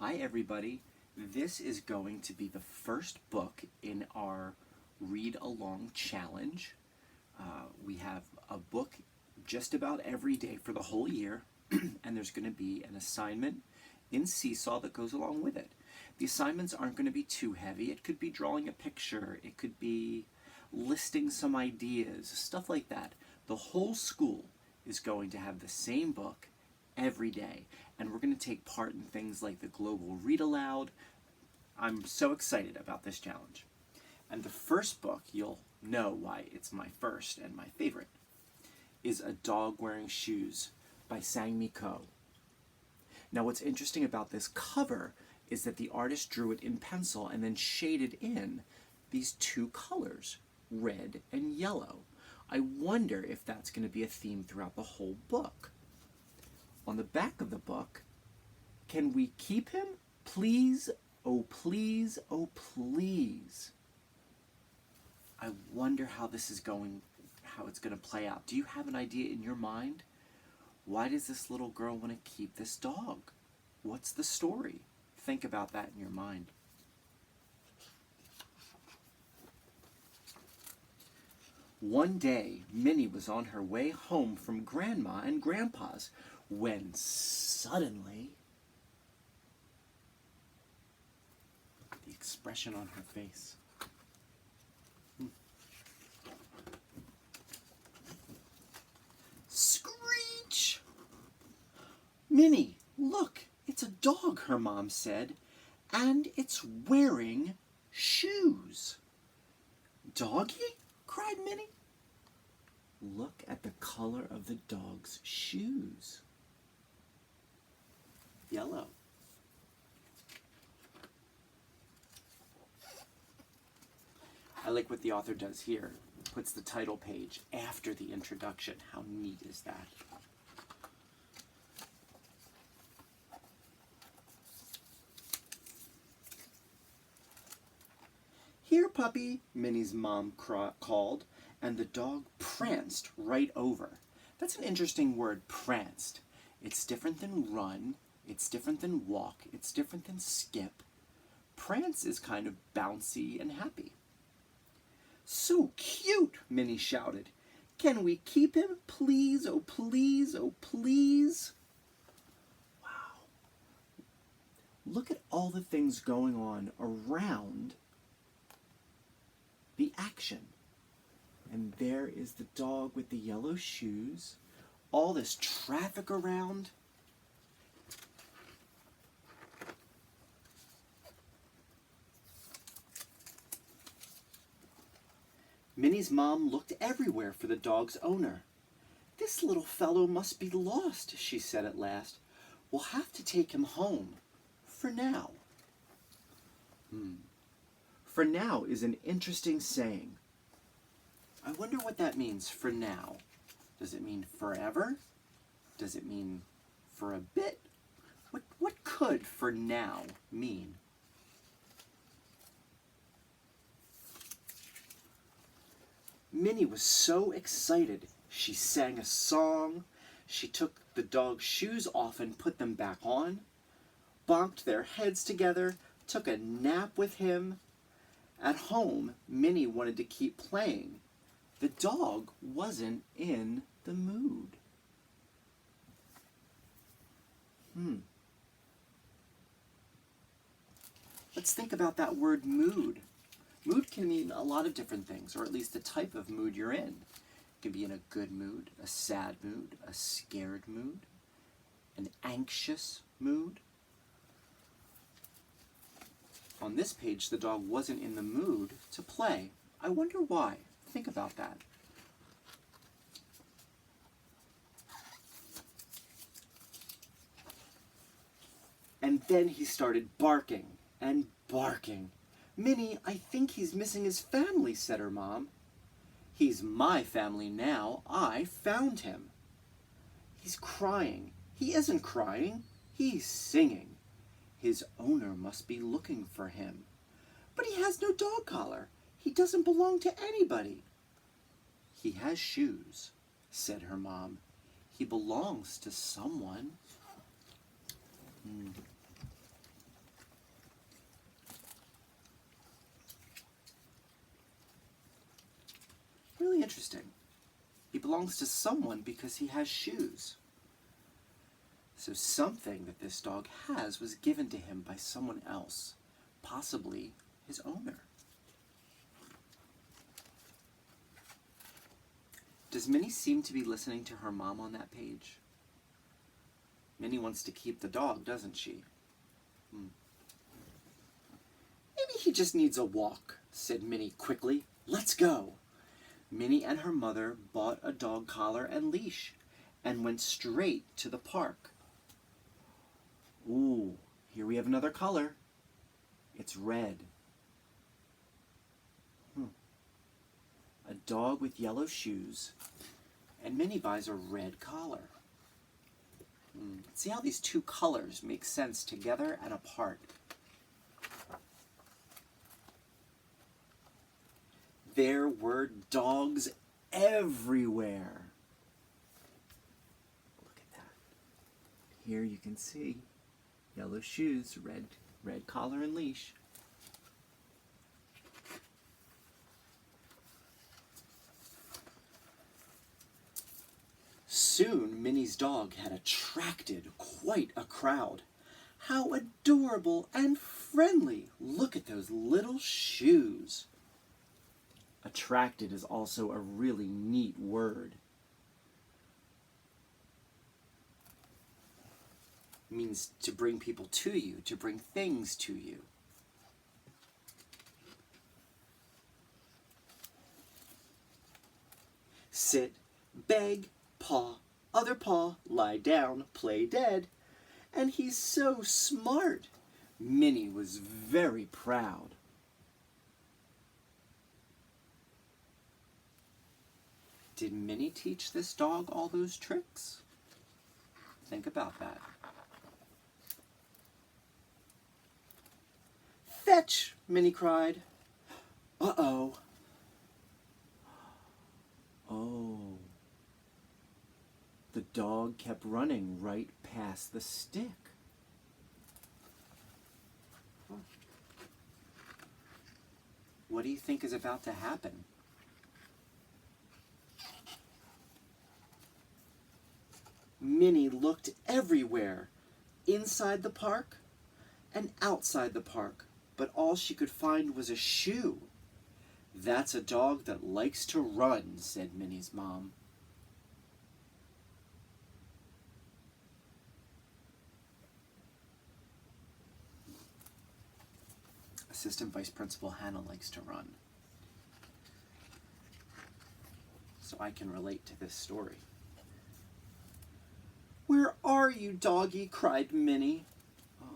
Hi everybody. This is going to be the first book in our read along challenge. We have a book just about every day for the whole year, and there's going to be an assignment in Seesaw that goes along with it. The assignments aren't going to be too heavy. It could be drawing a picture, it could be listing some ideas, stuff like that. The whole school is going to have the same book every day, and we're going to take part in things like the Global Read Aloud. I'm so excited about this challenge. And the first book, you'll know why it's my first and my favorite, is A Dog Wearing Shoes by Sang-Mi Ko. Now what's interesting about this cover is that the artist drew it in pencil and then shaded in these two colors, red and yellow. I wonder if that's going to be a theme throughout the whole book. On the back of the book, can we keep him? Please, oh please, oh please. I wonder how this is going, how it's going to play out. Do you have an idea in your mind? Why does this little girl want to keep this dog? What's the story? Think about that in your mind. One day, Minnie was on her way home from Grandma and Grandpa's when suddenly, the expression on her face. Screech! Minnie, look, it's a dog, her mom said, and it's wearing shoes. Doggy? Cried Minnie. Look at the color of the dog's shoes. Yellow. I like what the author does here. Puts the title page after the introduction. How neat is that? Here, puppy, Minnie's mom called, and the dog pranced right over. That's an interesting word, pranced. It's different than run, it's different than walk, it's different than skip. Prance is kind of bouncy and happy. So cute, Minnie shouted. Can we keep him, please, oh please, oh please? Wow. Look at all the things going on around the action. And there is the dog with the yellow shoes, all this traffic around. Minnie's mom looked everywhere for the dog's owner. This little fellow must be lost, she said at last. We'll have to take him home, for now. For now is an interesting saying. I wonder what that means, for now. Does it mean forever? Does it mean for a bit? What could for now mean? Minnie was so excited. She sang a song. She took the dog's shoes off and put them back on, bonked their heads together, took a nap with him. At home, Minnie wanted to keep playing. The dog wasn't in the mood. Let's think about that word mood. Mood can mean a lot of different things, or at least the type of mood you're in. It can be in a good mood, a sad mood, a scared mood, an anxious mood. On this page, the dog wasn't in the mood to play. I wonder why. Think about that. And then he started barking and barking. Minnie, I think he's missing his family, said her mom. He's my family now. I found him. He's crying. He isn't crying. He's singing. His owner must be looking for him. But he has no dog collar. He doesn't belong to anybody. He has shoes, said her mom. He belongs to someone. belongs to someone because he has shoes. So something that this dog has was given to him by someone else, possibly his owner. Does Minnie seem to be listening to her mom on that page? Minnie wants to keep the dog, doesn't she? Maybe he just needs a walk, said Minnie quickly. Let's go. Minnie and her mother bought a dog collar and leash and went straight to the park. Ooh, here we have another color. It's red. A dog with yellow shoes, and Minnie buys a red collar. See how these two colors make sense together and apart. There were dogs everywhere. Look at that. Here you can see yellow shoes, red collar and leash. Soon, Minnie's dog had attracted quite a crowd. How adorable and friendly! Look at those little shoes. Attracted is also a really neat word. It means to bring people to you, to bring things to you. Sit, beg, paw, other paw, lie down, play dead. And he's so smart. Minnie was very proud. Did Minnie teach this dog all those tricks? Think about that. Fetch, Minnie cried. Uh-oh. Oh. The dog kept running right past the stick. What do you think is about to happen? Minnie looked everywhere, inside the park and outside the park, but all she could find was a shoe. That's a dog that likes to run, said Minnie's mom. Assistant Vice Principal Hannah likes to run. So I can relate to this story. Where are you, doggy? Cried Minnie. Oh.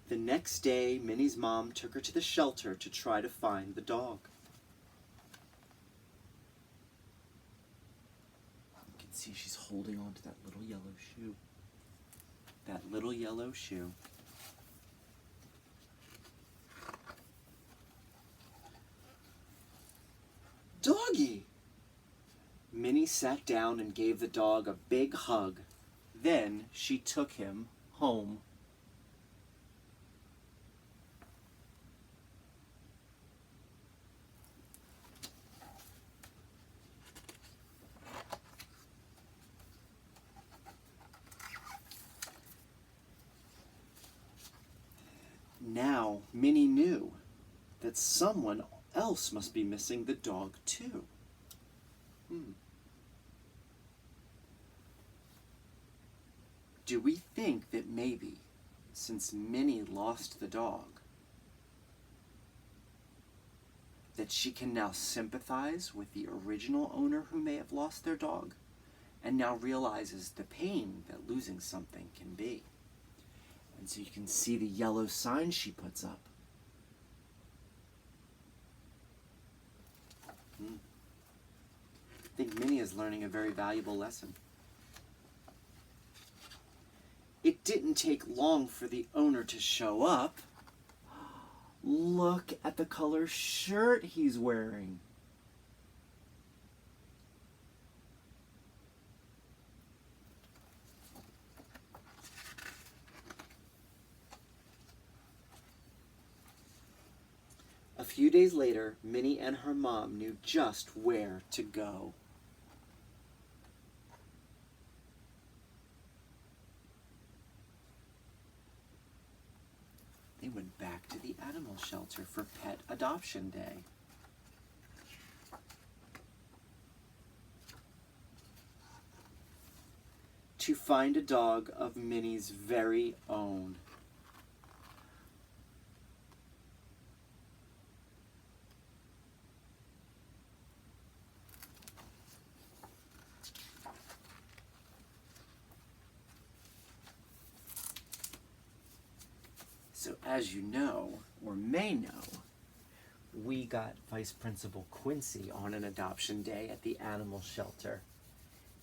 The next day, Minnie's mom took her to the shelter to try to find the dog. You can see she's holding on to that little yellow shoe. That little yellow shoe. Doggy! Minnie sat down and gave the dog a big hug. Then she took him home. Now Minnie knew that someone else must be missing the dog too. Do we think that maybe, since Minnie lost the dog, that she can now sympathize with the original owner who may have lost their dog and now realizes the pain that losing something can be? And so you can see the yellow sign she puts up. I think Minnie is learning a very valuable lesson. It didn't take long for the owner to show up. Look at the color shirt he's wearing. A few days later, Minnie and her mom knew just where to go. They went back to the animal shelter for Pet Adoption Day. To find a dog of Minnie's very own. So as you know, or may know, we got Vice Principal Quincy on an adoption day at the animal shelter.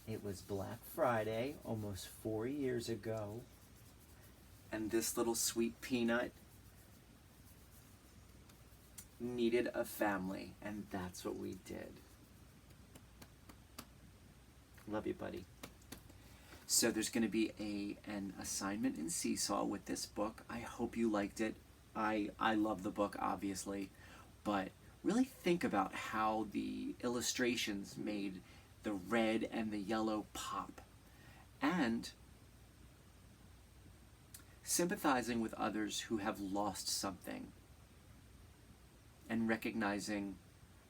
It was Black Friday, almost 4 years ago, and this little sweet peanut needed a family, and that's what we did. Love you, buddy. So there's going to be an assignment in Seesaw with this book. I hope you liked it. I love the book, obviously, but really think about how the illustrations made the red and the yellow pop. And sympathizing with others who have lost something and recognizing,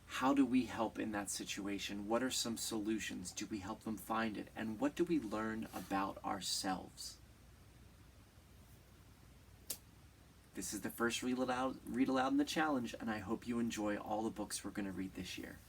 how do we help in that situation? What are some solutions? Do we help them find it? And what do we learn about ourselves? This is the first read aloud in the challenge, and I hope you enjoy all the books we're going to read this year.